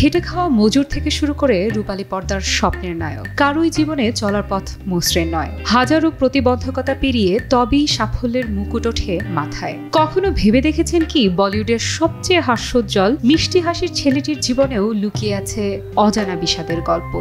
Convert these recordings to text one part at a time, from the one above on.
খেটে খাওয়া মজুর থেকে শুরু করে রূপালী পর্দার স্বপ্নের নায়ক, কারোই জীবনে চলার পথ মসৃণ নয়। হাজারো প্রতিবন্ধকতা পেরিয়ে তবেই সাফল্যের মুকুট ওঠে মাথায়। কখনো ভেবে দেখেছেন কি বলিউডের সবচেয়ে হাস্যোজ্জ্বল মিষ্টি হাসির ছেলেটির জীবনেও লুকিয়ে আছে অজানা বিষাদের গল্প?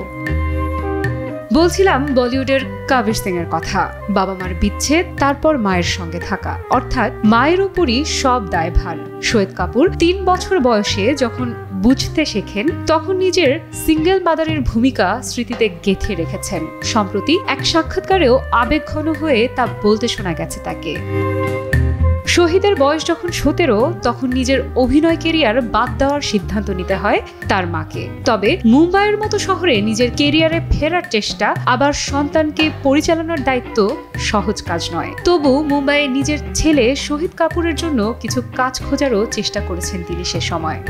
বলছিলাম বলিউডের কবির সিং এর কথা। বাবা মার বিচ্ছেদ, তারপর মায়ের সঙ্গে থাকা, অর্থাৎ মায়ের উপরই সব দায়ভার। শহীদ কাপুর ৩ বছর বয়সে যখন বুঝতে শেখেন, তখন নিজের সিঙ্গেল মাদারের ভূমিকা স্মৃতিতে গেঁথে রেখেছেন। সম্প্রতি এক সাক্ষাৎকারেও আবেগঘন হয়ে তা বলতে শোনা গেছে তাকে। শহীদের বয়স যখন ১৭, তখন নিজের অভিনয় কেরিয়ার বাদ দেওয়ার সিদ্ধান্ত নিতে হয় তার মাকে। তবে মুম্বাইয়ের মতো শহরে নিজের কেরিয়ারে ফেরার চেষ্টা, আবার সন্তানকে পরিচালনার দায়িত্ব সহজ কাজ নয়। তবু মুম্বাইয়ে নিজের ছেলে শহীদ কাপুরের জন্য কিছু কাজ খোঁজারও চেষ্টা করেছেন তিনি সে সময়।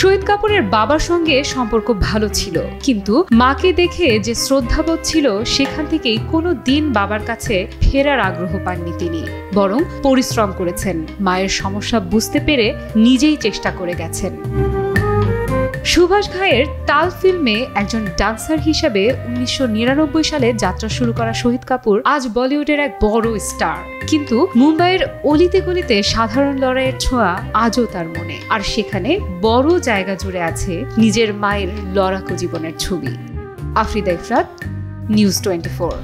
শহীদ কাপুরের বাবার সঙ্গে সম্পর্ক ভালো ছিল, কিন্তু মাকে দেখে যে শ্রদ্ধাবোধ ছিল, সেখান থেকেই কোনো দিন বাবার কাছে ফেরার আগ্রহ পাননি তিনি। বরং পরিশ্রম করেছেন, মায়ের সমস্যা বুঝতে পেরে নিজেই চেষ্টা করে গেছেন। সুভাষ ঘাইয়ের তাল ফিল্মে একজন ডান্সার হিসেবে ১৯৯৯ সালে যাত্রা শুরু করা শহীদ কাপুর আজ বলিউডের এক বড় স্টার। কিন্তু মুম্বাইয়ের অলিতে গলিতে সাধারণ লড়াইয়ের ছোঁয়া আজও তার মনে, আর সেখানে বড় জায়গা জুড়ে আছে নিজের মায়ের লড়াকু জীবনের ছবি। আফরিদা ইফরাত, নিউজ 24।